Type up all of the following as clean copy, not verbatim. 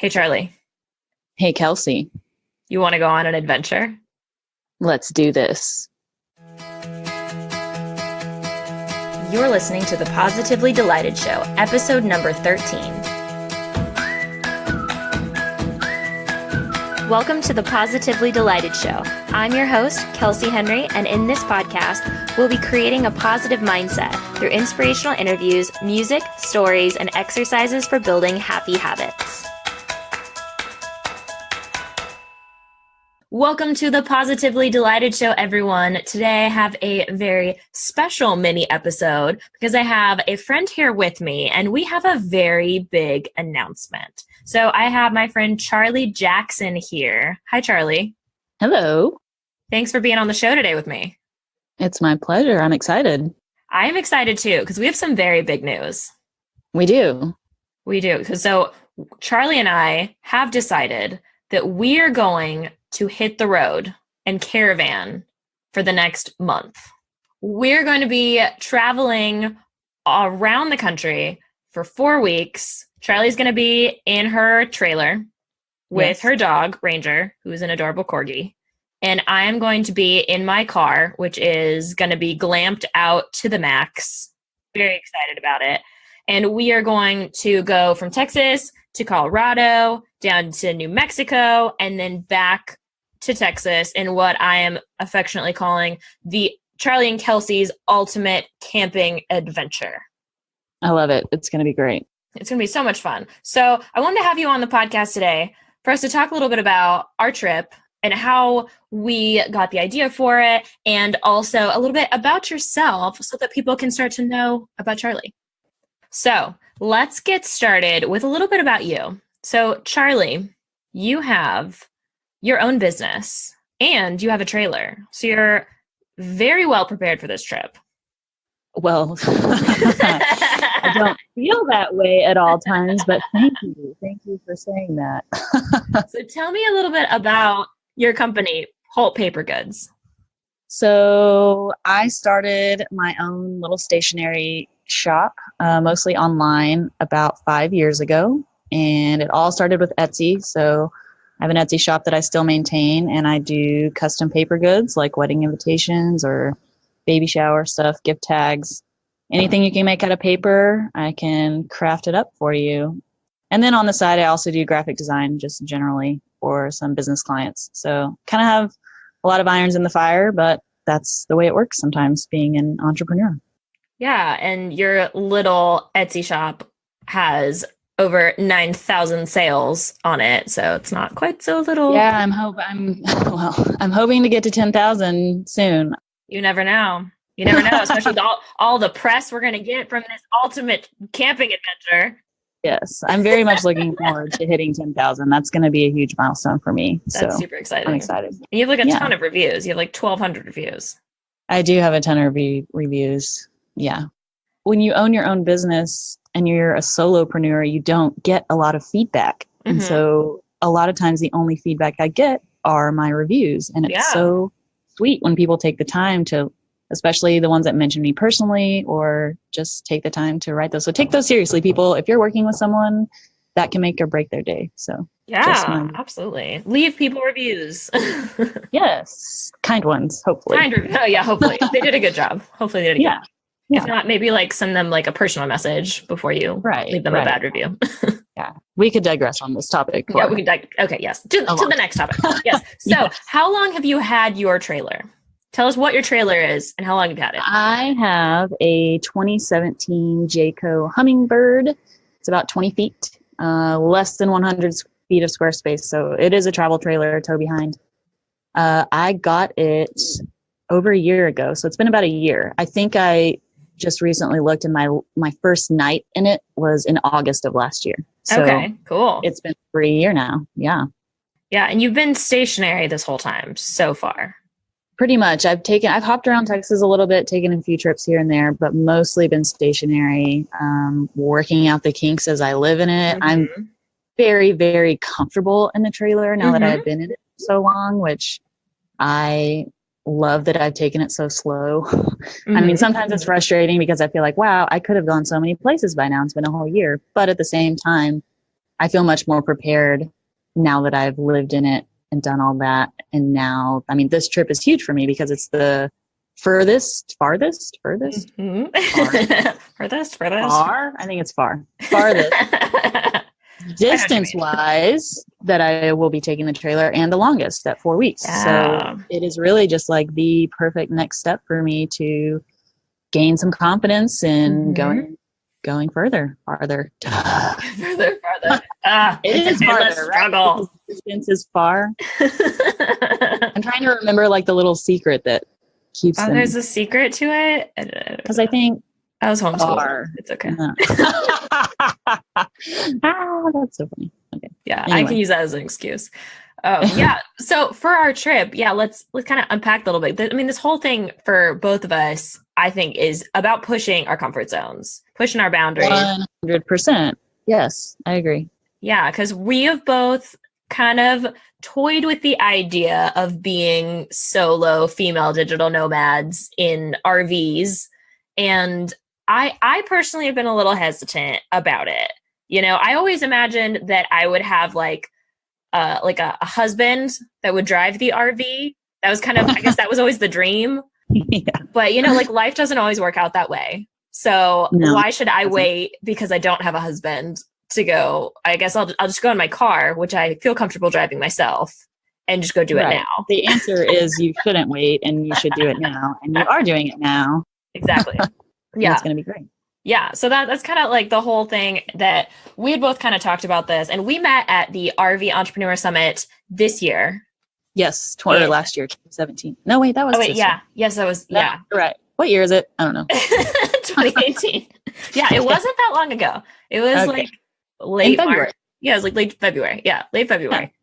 Hey, Charly, Hey, Kelsey, you want to go on an adventure? let's do this. You're listening to the Positively Delighted Show, episode number 13. Welcome to the Positively Delighted Show. I'm your host, Kelsey Henry, and in this podcast, we'll be creating a positive mindset through inspirational interviews, music, stories, and exercises for building happy habits. Welcome to the Positively Delighted Show, everyone. Today I have a very special mini episode because I have a friend here with me and we have a very big announcement. So I have my friend Charly Jackson here. Hi, Charly. Hello. Thanks for being on the show today with me. It's my pleasure. I'm excited. I'm excited too because we have some very big news. We do. We do. So Charly and I have decided that we are going to hit the road and caravan for the next month. We're going to be traveling around the country for 4 weeks. Charly's going to be in her trailer with her dog, Ranger, who's an adorable corgi. And I am going to be in my car, which is going to be glamped out to the max. Very excited about it. And we are going to go from Texas to Colorado, down to New Mexico, and then back to Texas in what I am affectionately calling the Charly and Kelsey's ultimate camping adventure. I love it. It's going to be great. It's going to be so much fun. So I wanted to have you on the podcast today for us to talk a little bit about our trip and how we got the idea for it, and also a little bit about yourself so that people can start to know about Charly. So let's get started with a little bit about you. So Charly, you have your own business and you have a trailer. So you're very well prepared for this trip. Well, I don't feel that way at all times, but thank you. Thank you for saying that. So tell me a little bit about your company, Pulp Paper Goods. So I started my own little stationery shop, mostly online, about 5 years ago. And it all started with Etsy. So I have an Etsy shop that I still maintain, and I do custom paper goods like wedding invitations or baby shower stuff, gift tags. Anything you can make out of paper, I can craft it up for you. And then on the side, I also do graphic design just generally for some business clients. So kind of have a lot of irons in the fire, but that's the way it works sometimes being an entrepreneur. Yeah, and your little Etsy shop has over 9,000 sales on it, so it's not quite so little. Yeah, I'm hoping to get to 10,000 soon. You never know. You never know, especially with all the press we're going to get from this ultimate camping adventure. Yes, I'm very much looking forward to hitting 10,000. That's going to be a huge milestone for me. That's super exciting. I'm excited. And you have like a ton of reviews. You have like 1,200 reviews. I do have a ton of reviews. Yeah. When you own your own business and you're a solopreneur, you don't get a lot of feedback. Mm-hmm. And so a lot of times the only feedback I get are my reviews. And it's so sweet when people take the time to, especially the ones that mention me personally, or just take the time to write those. So take those seriously, people. If you're working with someone, that can make or break their day. So absolutely. Leave people reviews. Yes. Kind ones, hopefully. Hopefully. They did a good job. Hopefully they did a good job. Yeah. If not, maybe like send them like a personal message before you leave them a bad review. Yeah. We could digress on this topic. Yeah, we can okay, yes. To the next topic. Yes. So how long have you had your trailer? Tell us what your trailer is and how long you've had it. I have a 2017 Jayco Hummingbird. It's about 20 feet, less than 100 feet of square space. So it is a travel trailer, tow behind. I got it over a year ago. So it's been about a year. I think I just recently looked, and my first night in it was in August of last year. So okay, cool. It's been over a year now. Yeah. Yeah. And you've been stationary this whole time so far. Pretty much. I've hopped around Texas a little bit, taken a few trips here and there, but mostly been stationary, working out the kinks as I live in it. Mm-hmm. I'm very, very comfortable in the trailer now that I've been in it so long, which I love that I've taken it so slow. Mm-hmm. I mean, sometimes it's frustrating because I feel like, wow, I could have gone so many places by now. It's been a whole year. But at the same time, I feel much more prepared now that I've lived in it and done all that. And now, I mean, this trip is huge for me because it's the farthest, Mm-hmm. Farthest. far. I think it's farthest distance wise that I will be taking the trailer, and the longest at 4 weeks. Yeah. So it is really just like the perfect next step for me to gain some confidence in going farther. Farther. It is farther, struggle. Right? Distance is far. I'm trying to remember like the little secret that keeps them. There's a secret to it? Because I think I was homeschooled. far. It's okay. No. That's so funny. Okay. Yeah, Anyway. I can use that as an excuse. Yeah. So for our trip, let's kind of unpack a little bit. I mean, this whole thing for both of us, I think, is about pushing our comfort zones, pushing our boundaries. 100%. Yes, I agree. Yeah, because we have both kind of toyed with the idea of being solo female digital nomads in RVs. And I personally have been a little hesitant about it. You know, I always imagined that I would have like a husband that would drive the RV. That was kind of, I guess that was always the dream. Yeah. But, you know, like life doesn't always work out that way. So why should I wait because I don't have a husband to go? I guess I'll just go in my car, which I feel comfortable driving myself, and just go do it now. The answer is you shouldn't wait, and you should do it now. And you are doing it now. Exactly. Yeah. It's going to be great. Yeah. So that's kind of like the whole thing that we had both kind of talked about this. And we met at the RV Entrepreneur Summit this year. Yes. Last year, 2017. No, wait, that was. Oh, wait. Yeah. Year. Yes, that was. Yeah. Right. What year is it? I don't know. 2018. Yeah. It wasn't that long ago. It was like late February. March. Yeah. It was like late February. Yeah. Late February.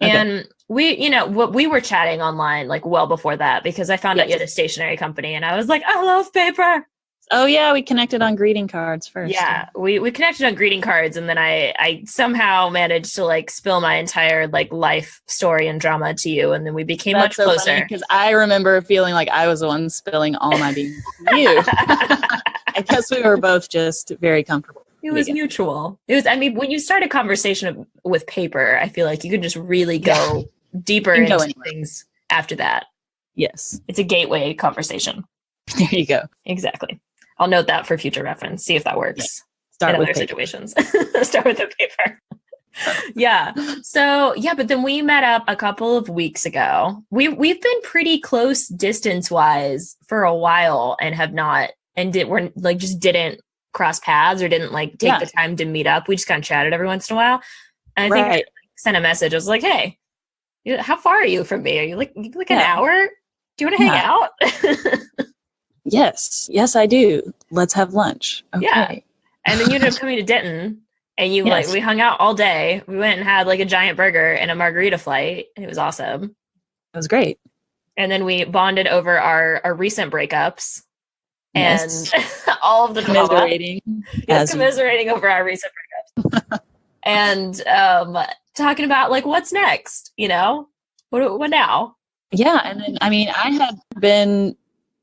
Yeah. Okay. And we were chatting online like well before that because I found out you had a stationery company and I was like, I love paper. Oh yeah, we connected on greeting cards first. Yeah, we connected on greeting cards, and then I somehow managed to like spill my entire like life story and drama to you, and then we became much closer. Because I remember feeling like I was the one spilling all my beans to you. I guess we were both just very comfortable. It was mutual. It was. I mean, when you start a conversation with paper, I feel like you can just really go deeper into things after that. Yes, it's a gateway conversation. There you go. Exactly. I'll note that for future reference. See if that works. Yeah. Start with other situations. Start with the paper. Yeah. So but then we met up a couple of weeks ago. We've been pretty close distance wise for a while and have not we're like just didn't cross paths or didn't like take the time to meet up. We just kind of chatted every once in a while. And I think I sent a message. I was like, hey, how far are you from me? Are you like an hour? Do you want to hang out? Yes, I do. Let's have lunch. Okay. Yeah. And then you ended up coming to Denton and like, we hung out all day. We went and had like a giant burger and a margarita flight. It was awesome. It was great. And then we bonded over our recent breakups and all of the commiserating. Commiserating over our recent breakups. And talking about like, what's next? You know, what now? Yeah. And then, I mean, I had been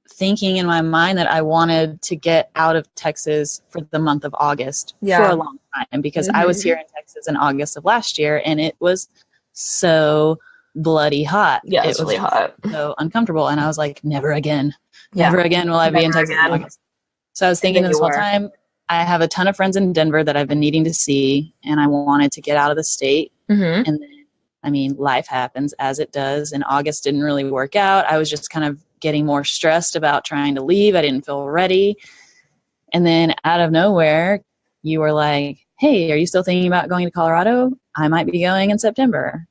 thinking in my mind that I wanted to get out of Texas for the month of August for a long time because I was here in Texas in August of last year and it was so bloody hot. Yeah, it was really hot. So uncomfortable. And I was like, never again. Never again will I be in Texas in August. So I was thinking this whole time, I have a ton of friends in Denver that I've been needing to see and I wanted to get out of the state. And then, I mean, life happens as it does. And August didn't really work out. I was just kind of getting more stressed about trying to leave. I didn't feel ready. And then out of nowhere, you were like, hey, are you still thinking about going to Colorado? I might be going in September.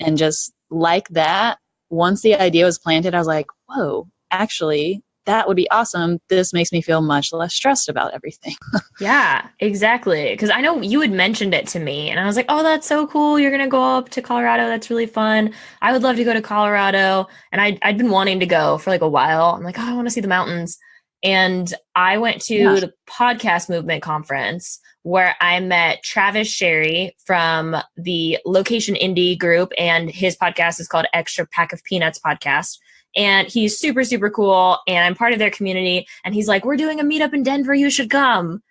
And just like that, once the idea was planted, I was like, whoa, actually, that would be awesome. This makes me feel much less stressed about everything. Yeah, exactly. Because I know you had mentioned it to me and I was like, oh, that's so cool. You're going to go up to Colorado. That's really fun. I would love to go to Colorado. And I'd been wanting to go for like a while. I'm like, oh, I want to see the mountains. And I went to the Podcast Movement Conference where I met Travis Sherry from the Location Indie group. And his podcast is called Extra Pack of Peanuts Podcast. And he's super, super cool. And I'm part of their community. And he's like, we're doing a meetup in Denver. You should come.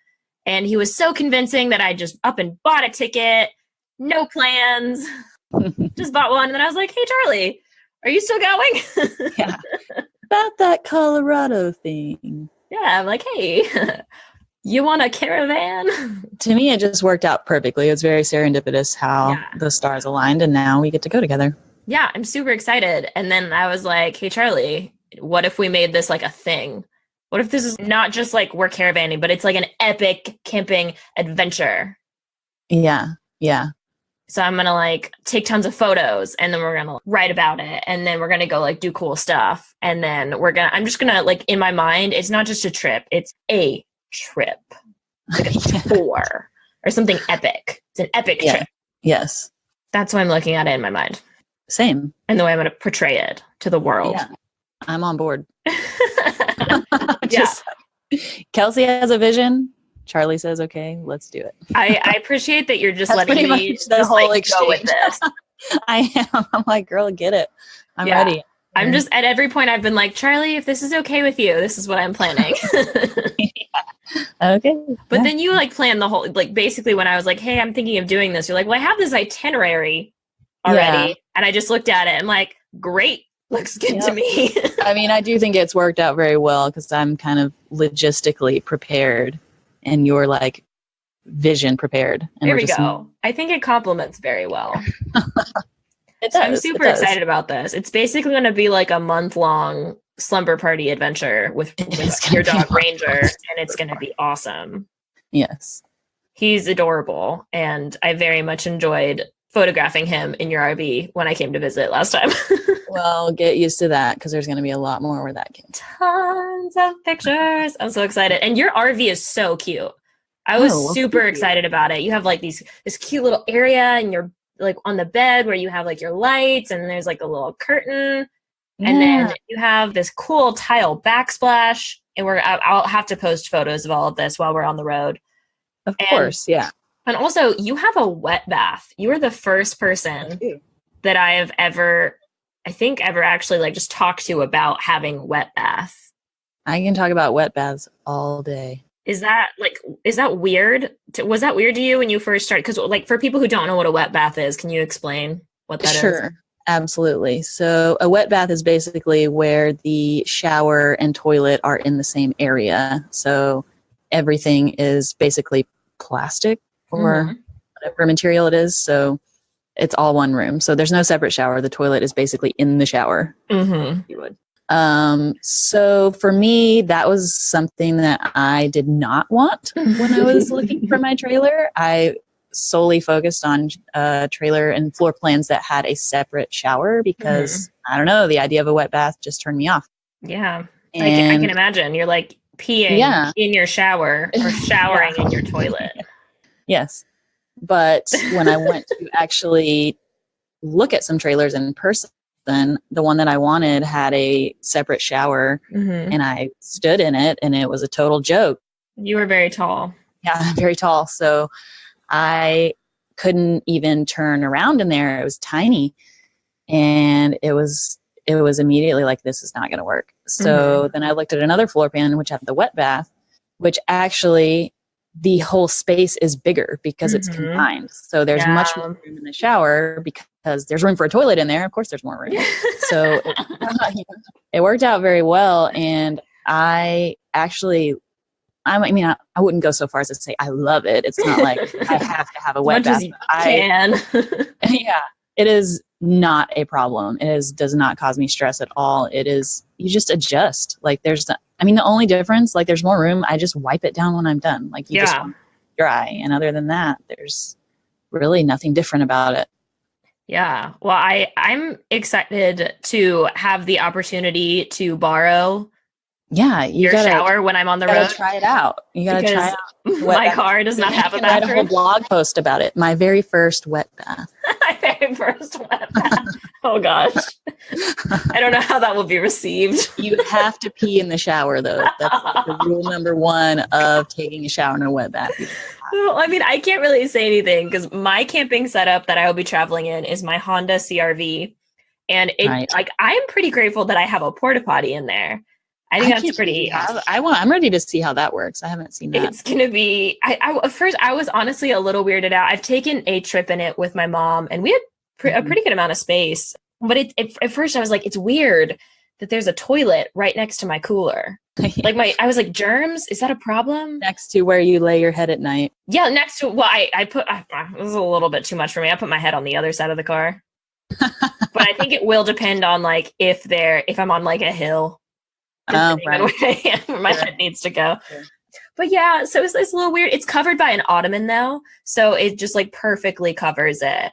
And he was so convincing that I just up and bought a ticket. no plans. Just bought one. And then I was like, hey, Charly, are you still going? Yeah. About that Colorado thing. Yeah. I'm like, hey, you want a caravan? To me, it just worked out perfectly. It's very serendipitous how the stars aligned, and now we get to go together. Yeah, I'm super excited. And then I was like, hey, Charly, what if we made this like a thing? What if this is not just like we're caravanning, but it's like an epic camping adventure? Yeah. Yeah. So I'm going to like take tons of photos, and then we're going to write about it. And then we're going to go like do cool stuff. And then I'm just going to like, in my mind, it's not just a trip. It's a trip, like a tour or something epic. It's an epic trip. Yes. That's why I'm looking at it in my mind. Same. And the way I'm going to portray it to the world. Yeah. I'm on board. Yeah. Kelsey has a vision. Charly says, okay, let's do it. I appreciate that you're just That's letting me the whole like, go with this. I am. I'm like, girl, get it. I'm ready. I'm just at every point I've been like, Charly, if this is okay with you, this is what I'm planning. Okay. But then you like plan the whole, like basically when I was like, hey, I'm thinking of doing this, you're like, well, I have this itinerary already. And I just looked at it and like, great. Looks good to me. I mean, I do think it's worked out very well because I'm kind of logistically prepared and you're like vision prepared. And there we go. I think it complements very well. I'm super excited about this. It's basically going to be like a month-long slumber party adventure with your dog Ranger, and it's going to be awesome. Yes. He's adorable, and I very much enjoyed photographing him in your RV when I came to visit last time. Well, get used to that because there's going to be a lot more where that came. Tons of pictures. I'm so excited. And your RV is so cute. I was super excited about it. You have like this cute little area, and you're like on the bed where you have like your lights, and there's like a little curtain. Yeah. And then you have this cool tile backsplash, and I'll have to post photos of all of this while we're on the road. Of course, yeah. And also, you have a wet bath. You are the first person that I have ever actually like just talked to about having wet bath. I can talk about wet baths all day. Is that weird? Was that weird to you when you first started? Because like for people who don't know what a wet bath is, can you explain what that is? Sure, absolutely. So a wet bath is basically where the shower and toilet are in the same area. So everything is basically plastic or whatever material it is. So it's all one room. So there's no separate shower. The toilet is basically in the shower. Mm-hmm. You would. So for me, that was something that I did not want when I was looking for my trailer. I solely focused on trailer and floor plans that had a separate shower because I don't know, the idea of a wet bath just turned me off. Yeah. I can imagine you're like peeing in your shower or showering in your toilet. Yes. But when I went to actually look at some trailers in person, the one that I wanted had a separate shower and I stood in it and it was a total joke. You were very tall. Yeah, very tall. So I couldn't even turn around in there. It was tiny. And it was immediately like, this is not going to work. So then I looked at another floor plan, which had the wet bath, which actually the whole space is bigger because it's combined. So there's much more room in the shower because there's room for a toilet in there. Of course, there's more room. So it worked out very well. And I wouldn't go so far as to say I love it. It's not like I have to have a wet bath. Yeah, it is not a problem. Does not cause me stress at all. You just adjust. Like the only difference, like there's more room. I just wipe it down when I'm done. Like you just want it dry. And other than that, there's really nothing different about it. Yeah. Well, I'm excited to have the opportunity to borrow your shower when I'm on the road. Try it out. You got to try it out. My car does not have a bathroom. Write a whole blog post about it. My very first wet bath. My very first wet bath. Oh gosh. I don't know how that will be received. You have to pee in the shower though. That's the rule number 1 of taking a shower in a wet bath. Well, I can't really say anything because my camping setup that I will be traveling in is my Honda CRV. And I'm pretty grateful that I have a porta potty in there. I think that's pretty awesome. I'm ready to see how that works. I haven't seen that. It's going to be, at first I was honestly a little weirded out. I've taken a trip in it with my mom and we had a pretty good amount of space, but at first I was like, it's weird that there's a toilet right next to my cooler. Like I was like, germs, is that a problem? Next to where you lay your head at night. Yeah. Next to, well, it was a little bit too much for me. I put my head on the other side of the car, but I think it will depend on like, if I'm on like a hill. Oh, right. Where my head needs to go. Sure. But yeah, so it's a little weird. It's covered by an ottoman though, so it just like perfectly covers it.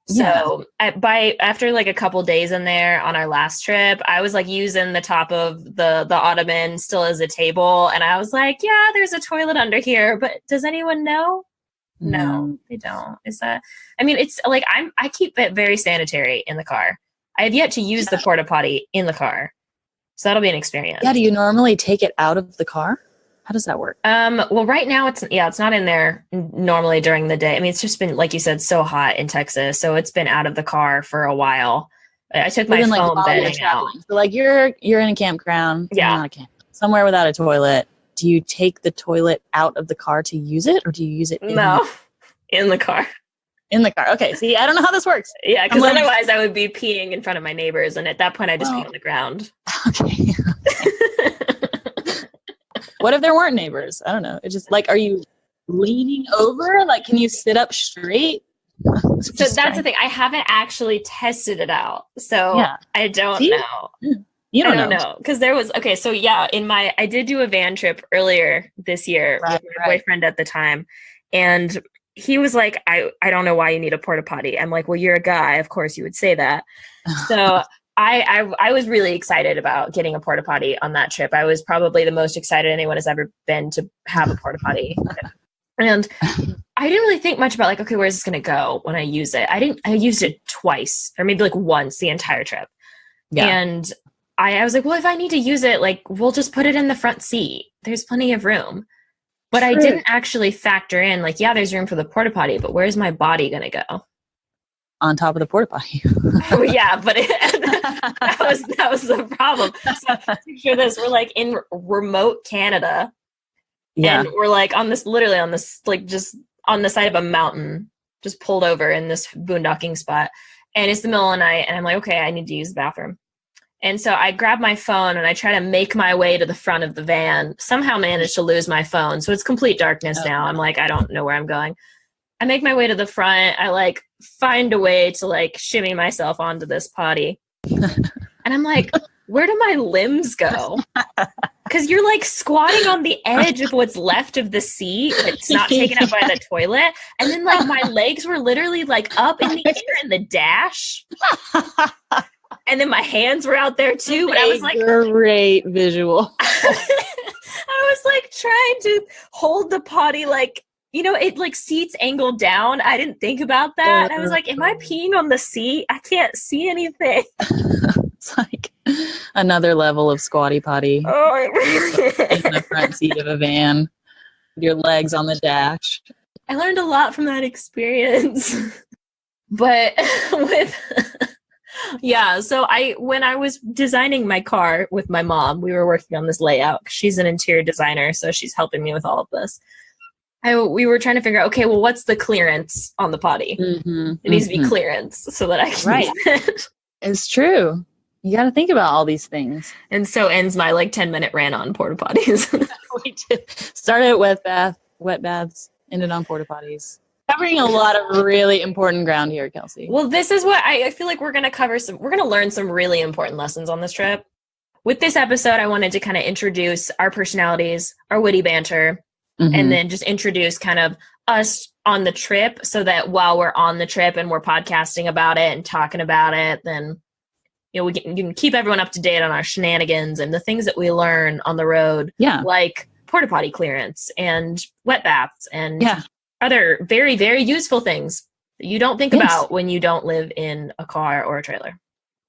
So after like a couple days in there on our last trip, I was like using the top of the ottoman still as a table, and I was like, yeah, there's a toilet under here, but does anyone know? No, they don't. Is that? I mean, it's like I keep it very sanitary in the car. I have yet to use the porta potty in the car. So that'll be an experience. Yeah. Do you normally take it out of the car? How does that work? Well, right now it's not in there normally during the day. I mean, it's just been, like you said, so hot in Texas. So it's been out of the car for a while. I took my phone bedding out. So like you're in a campground. Yeah. Somewhere without a toilet. Do you take the toilet out of the car to use it, or do you use it in the car? In the car. Okay. See, I don't know how this works. Yeah, because otherwise I would be peeing in front of my neighbors, and at that point I just pee on the ground. Okay. What if there weren't neighbors? I don't know. It's just like, are you leaning over? Like, can you sit up straight? So that's the thing. I haven't actually tested it out, so I don't know. You don't know. Because there was So I did do a van trip earlier this year with my boyfriend at the time, and he was like, I don't know why you need a porta potty. I'm like, well, you're a guy. Of course you would say that. So I was really excited about getting a porta potty on that trip. I was probably the most excited anyone has ever been to have a porta potty. And I didn't really think much about like, okay, where's this going to go when I use it? I used it twice or maybe like once the entire trip. Yeah. And I was like, well, if I need to use it, like we'll just put it in the front seat. There's plenty of room. But I didn't actually factor in, like, there's room for the porta potty, but where's my body going to go? On top of the porta potty. Oh, yeah, but that was the problem. So picture this: we're like in remote Canada, and we're like literally on this, like just on the side of a mountain, just pulled over in this boondocking spot, and it's the middle of the night, and I'm like, okay, I need to use the bathroom. And so I grab my phone and I try to make my way to the front of the van, somehow managed to lose my phone. So it's complete darkness now. I'm like, I don't know where I'm going. I make my way to the front. I like find a way to like shimmy myself onto this potty. And I'm like, where do my limbs go? Because you're like squatting on the edge of what's left of the seat. It's not taken up by the toilet. And then like my legs were literally like up in the air in the dash. And then my hands were out there too. But I was like, great visual. I was like trying to hold the potty, like, it like seats angled down. I didn't think about that. I was like, am I peeing on the seat? I can't see anything. It's like another level of squatty potty. Oh, it really is. In the front seat of a van, your legs on the dash. I learned a lot from that experience. But so when I was designing my car with my mom, we were working on this layout. She's an interior designer, so she's helping me with all of this. We were trying to figure out, okay, well, what's the clearance on the potty? Mm-hmm, it needs to be clearance so that I can use it. It's true. You got to think about all these things. And so ends my like 10-minute rant on porta potties. We did. Started with wet baths, ended on porta potties. Covering a lot of really important ground here, Kelsey. Well, this is what I feel like we're going to learn some really important lessons on this trip. With this episode, I wanted to kind of introduce our personalities, our witty banter, and then just introduce kind of us on the trip so that while we're on the trip and we're podcasting about it and talking about it, then, we can keep everyone up to date on our shenanigans and the things that we learn on the road, like porta potty clearance and wet baths and other very, very useful things that you don't think about when you don't live in a car or a trailer.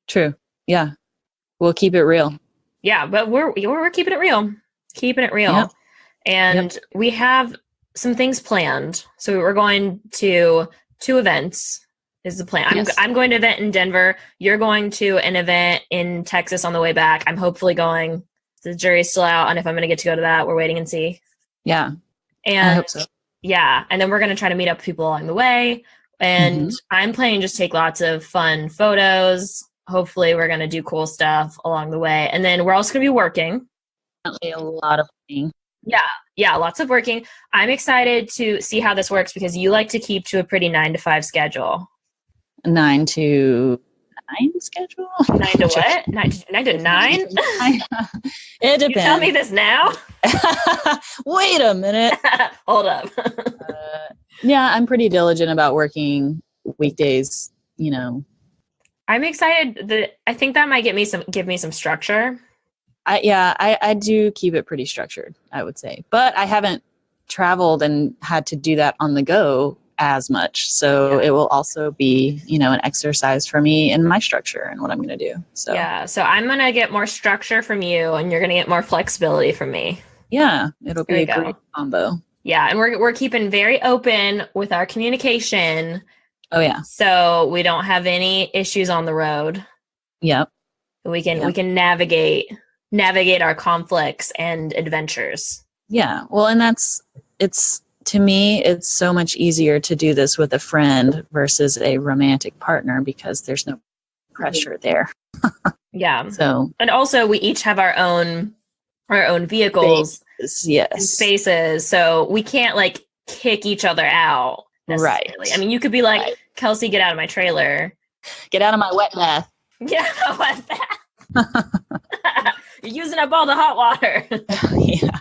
True. Yeah. We'll keep it real. Yeah, but we're keeping it real. Keeping it real. Yep. And we have some things planned. So we're going to 2 events is the plan. I'm going to an event in Denver. You're going to an event in Texas on the way back. I'm hopefully going The jury's still out on if I'm going to get to go to that. We're waiting and see. Yeah. And I hope so. yeah. And then we're going to try to meet up with people along the way. And I'm planning to just take lots of fun photos. Hopefully we're going to do cool stuff along the way. And then we're also going to be working. Definitely a lot of working. Yeah, lots of working. I'm excited to see how this works because you like to keep to a pretty 9 to 5 schedule. 9 to 9 schedule? 9 to what? 9 to 9? It depends. You tell me this now? Wait a minute. Hold up. Yeah, I'm pretty diligent about working weekdays, you know. I'm excited that I think that might give me some structure. I do keep it pretty structured, I would say. But I haven't traveled and had to do that on the go as much. So it will also be, you know, an exercise for me in my structure and what I'm going to do. So yeah, so I'm going to get more structure from you and you're going to get more flexibility from me. Yeah, it'll be a great combo. Yeah, and we're keeping very open with our communication. Oh yeah. So we don't have any issues on the road. Yep. We can navigate our conflicts and adventures. Yeah. Well, and to me, it's so much easier to do this with a friend versus a romantic partner because there's no pressure there. Yeah. So, and also we each have our own vehicles, yes, and spaces, so we can't like kick each other out necessarily. Right. I mean, you could be like, Kelsey, get out of my trailer. Get out of my wet bath. Get out of my wet bath. You're using up all the hot water. Yeah.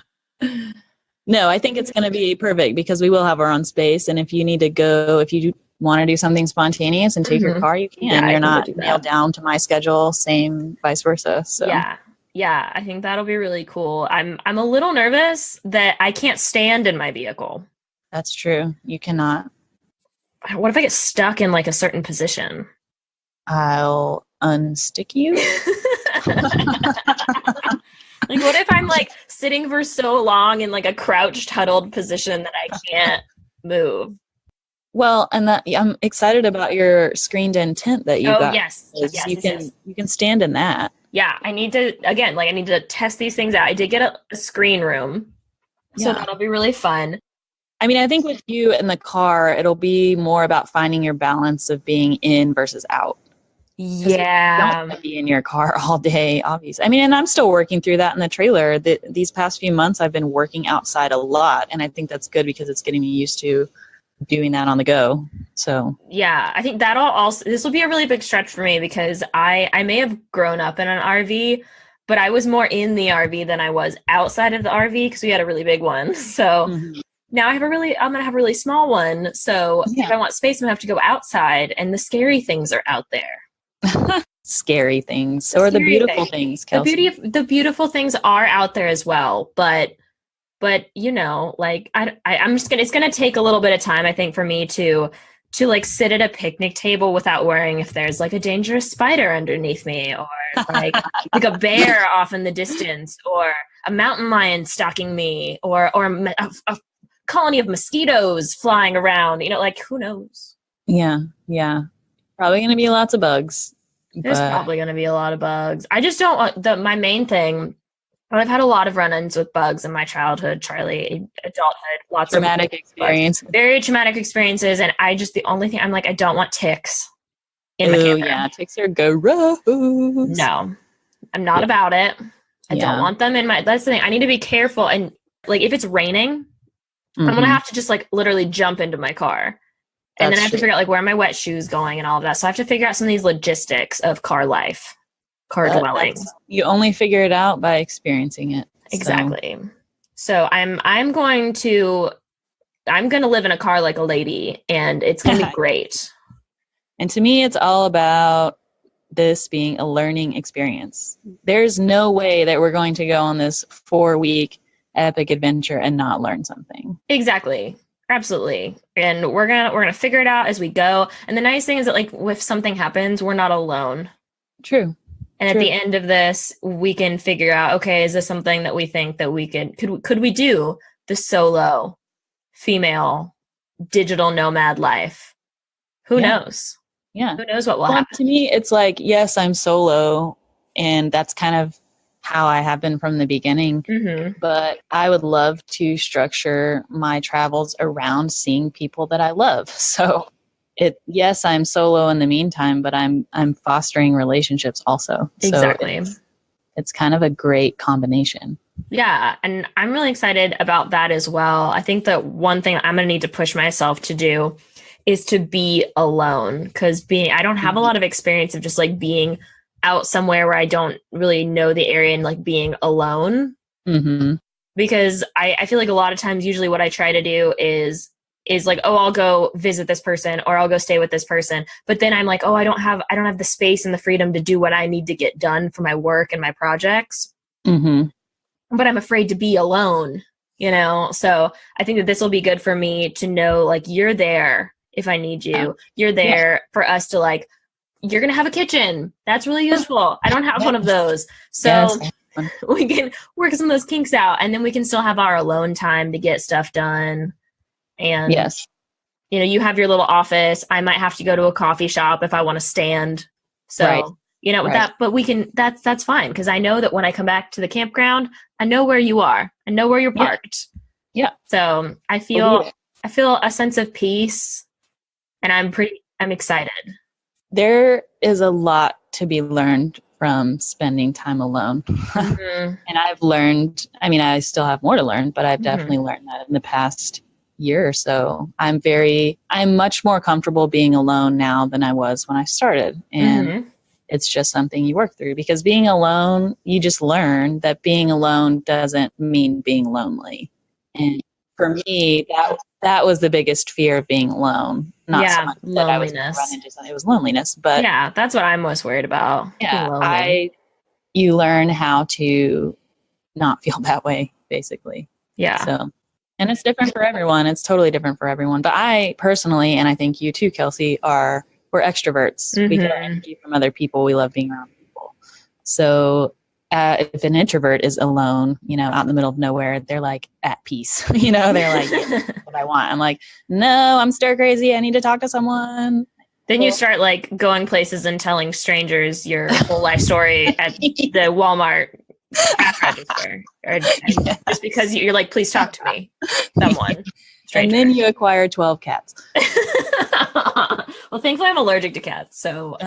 No, I think it's going to be perfect because we will have our own space. And if you need to go, if you want to do something spontaneous and take your car, you can. Yeah, you're not nailed down to my schedule, same vice versa. So yeah, I think that'll be really cool. I'm a little nervous that I can't stand in my vehicle. That's true. You cannot. What if I get stuck in like a certain position? I'll unstick you. Like, what if I'm like sitting for so long in like a crouched, huddled position that I can't move? Well, and I'm excited about your screened in tent that you got. Yes. You can stand in that. Yeah, I need to test these things out. I did get a screen room, so that'll be really fun. I mean, I think with you in the car, it'll be more about finding your balance of being in versus out. Yeah. You don't want to be in your car all day, obviously. I mean, and I'm still working through that in the trailer. These past few months, I've been working outside a lot, and I think that's good because it's getting me used to doing that on the go. So yeah, I think this will be a really big stretch for me because I may have grown up in an RV, but I was more in the RV than I was outside of the RV because we had a really big one. So now I'm going to have a really small one. So if I want space, I'm going to have to go outside, and the scary things are out there. Scary things or the beautiful things, Kelsey. The beautiful things are out there as well, but you know, like it's gonna take a little bit of time, I think, for me to like sit at a picnic table without worrying if there's like a dangerous spider underneath me or like like a bear off in the distance or a mountain lion stalking me or a colony of mosquitoes flying around, you know, like who knows? Yeah. Probably going to be lots of bugs. There's probably going to be a lot of bugs. I just don't want my main thing. I've had a lot of run-ins with bugs in my childhood, Charly, adulthood, lots traumatic experiences. Very traumatic experiences. And the only thing I'm like, I don't want ticks in my camper. Yeah, ticks are gross. No, I'm not about it. I don't want them in that's the thing. I need to be careful. And like, if it's raining, I'm going to have to just like literally jump into my car. And then I have to figure out like where are my wet shoes going and all of that. So I have to figure out some of these logistics of car life, car dwelling. You only figure it out by experiencing it. Exactly. So I'm going to live in a car like a lady, and it's going to be great. And to me, it's all about this being a learning experience. There's no way that we're going to go on this 4-week epic adventure and not learn something. Exactly. Absolutely. And we're gonna figure it out as we go. And the nice thing is that like if something happens, we're not alone. True. And at the end of this, we can figure out, okay, is this something that we think that we could we do the solo female digital nomad life? Who knows? Yeah. Who knows what will happen? To me, it's like, yes, I'm solo, and that's kind of how I have been from the beginning. Mm-hmm. But I would love to structure my travels around seeing people that I love. So yes, I'm solo in the meantime, but I'm fostering relationships also. Exactly. So it's kind of a great combination. Yeah. And I'm really excited about that as well. I think that one thing I'm going to need to push myself to do is to be alone, because I don't have a lot of experience of just like being out somewhere where I don't really know the area and like being alone. Mm-hmm. Because I feel like a lot of times, usually what I try to do is like, oh, I'll go visit this person or I'll go stay with this person. But then I'm like, oh, I don't have the space and the freedom to do what I need to get done for my work and my projects. Mm-hmm. But I'm afraid to be alone, So I think that this will be good for me to know, like, you're there if I need you. You're there for us to, like, you're going to have a kitchen. That's really useful. I don't have one of those. So we can work some of those kinks out, and then we can still have our alone time to get stuff done. And, you have your little office. I might have to go to a coffee shop if I want to stand. So, that, but we can, that's fine. Because I know that when I come back to the campground, I know where you are. I know where you're parked. Yeah. So I feel a sense of peace, and I'm excited. There is a lot to be learned from spending time alone. Mm-hmm. And I've learned, I still have more to learn, but I've definitely learned that in the past year or so. I'm much more comfortable being alone now than I was when I started. And it's just something you work through, because being alone, you just learn that being alone doesn't mean being lonely. And for me, that was the biggest fear of being alone. Not so much that I was going to run into something. It was loneliness. But yeah, that's what I'm most worried about. Yeah, you learn how to not feel that way, basically. Yeah. So, and it's different for everyone. It's totally different for everyone. But I personally, and I think you too, Kelsey, we're extroverts. We get our energy from other people. We love being around people. So if an introvert is alone, out in the middle of nowhere, they're like at peace. They're like, yeah, that's what I want. I'm like, no, I'm stir crazy. I need to talk to someone. Then you start like going places and telling strangers your whole life story at the Walmart cash register, just because you're like, please talk to me, someone. Stranger. And then you acquire 12 cats. Well, thankfully I'm allergic to cats, so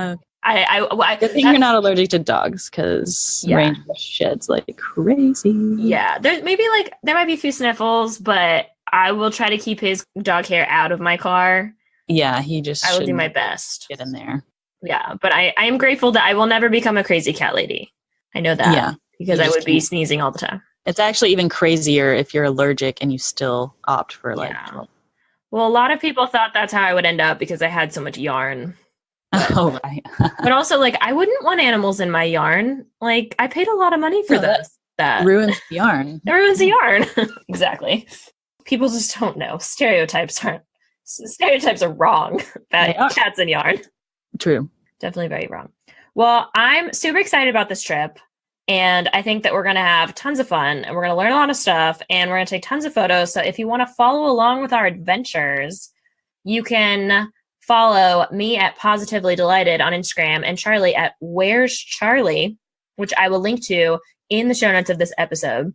I good thing you're not allergic to dogs, because Ranger sheds like crazy. Yeah, there might be a few sniffles, but I will try to keep his dog hair out of my car. Yeah, I will do my best. Get in there. Yeah, but I am grateful that I will never become a crazy cat lady. I know that. Yeah, because I would be sneezing all the time. It's actually even crazier if you're allergic and you still opt for Well, a lot of people thought that's how I would end up, because I had so much yarn. Oh, right. But also, like, I wouldn't want animals in my yarn. Like, I paid a lot of money for this. That ruins the yarn. It ruins the yarn. Exactly. People just don't know. Stereotypes are wrong about cats and yarn. True. Definitely very wrong. Well, I'm super excited about this trip. And I think that we're going to have tons of fun, and we're going to learn a lot of stuff, and we're going to take tons of photos. So if you want to follow along with our adventures, you can follow me at Positively Delighted on Instagram, and Charly at Where's Charly, which I will link to in the show notes of this episode.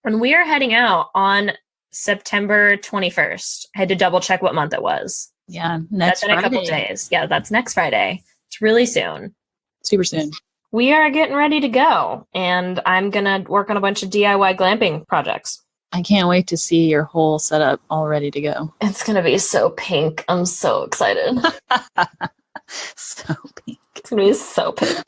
And we are heading out on September 21st. I had to double check what month it was. Yeah, that's in a couple days. Yeah, that's next Friday. It's really soon. Super soon. We are getting ready to go, and I'm going to work on a bunch of DIY glamping projects. I can't wait to see your whole setup all ready to go. It's going to be so pink. I'm so excited. So pink. It's going to be so pink.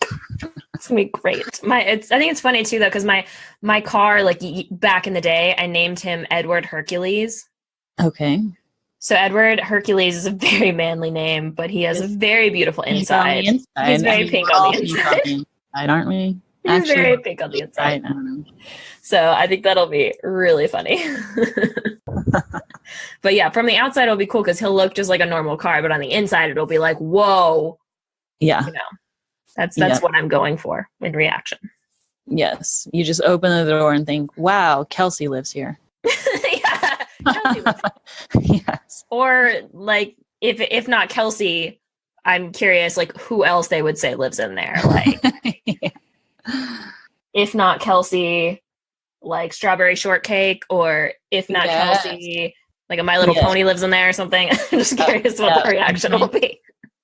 It's going to be great. I think it's funny, too, though, because my car, like, back in the day, I named him Edward Hercules. Okay. So Edward Hercules is a very manly name, but he has a very beautiful inside. He's very pink on the inside. Aren't we? He's very pink on the inside. I don't know. So I think that'll be really funny. But yeah, from the outside it'll be cool because he'll look just like a normal car, but on the inside it'll be like, whoa. Yeah. That's what I'm going for in reaction. Yes. You just open the door and think, wow, Kelsey lives here. Yeah. Kelsey lives here. Yes. Or like if not Kelsey, I'm curious like who else they would say lives in there. Like if not Kelsey, like strawberry shortcake, or if not Kelsey, like a My Little Pony lives in there or something. I'm just curious what the reaction will be.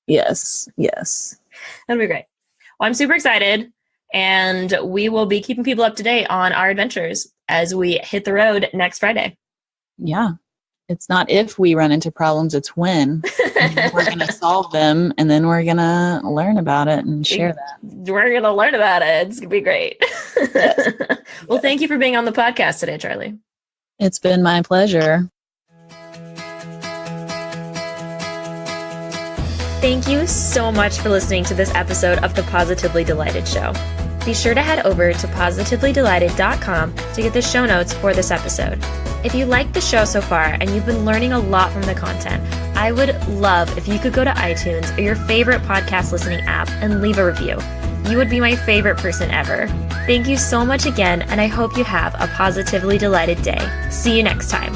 Yes. That'll be great. Well, I'm super excited, and we will be keeping people up to date on our adventures as we hit the road next Friday. Yeah. It's not if we run into problems, it's when. We're going to solve them, and then we're going to learn about it and share that. We're going to learn about it. It's going to be great. Well, thank you for being on the podcast today, Charly. It's been my pleasure. Thank you so much for listening to this episode of the Positively Delighted Show. Be sure to head over to positivelydelighted.com to get the show notes for this episode. If you like the show so far and you've been learning a lot from the content, I would love if you could go to iTunes or your favorite podcast listening app and leave a review. You would be my favorite person ever. Thank you so much again, and I hope you have a positively delighted day. See you next time.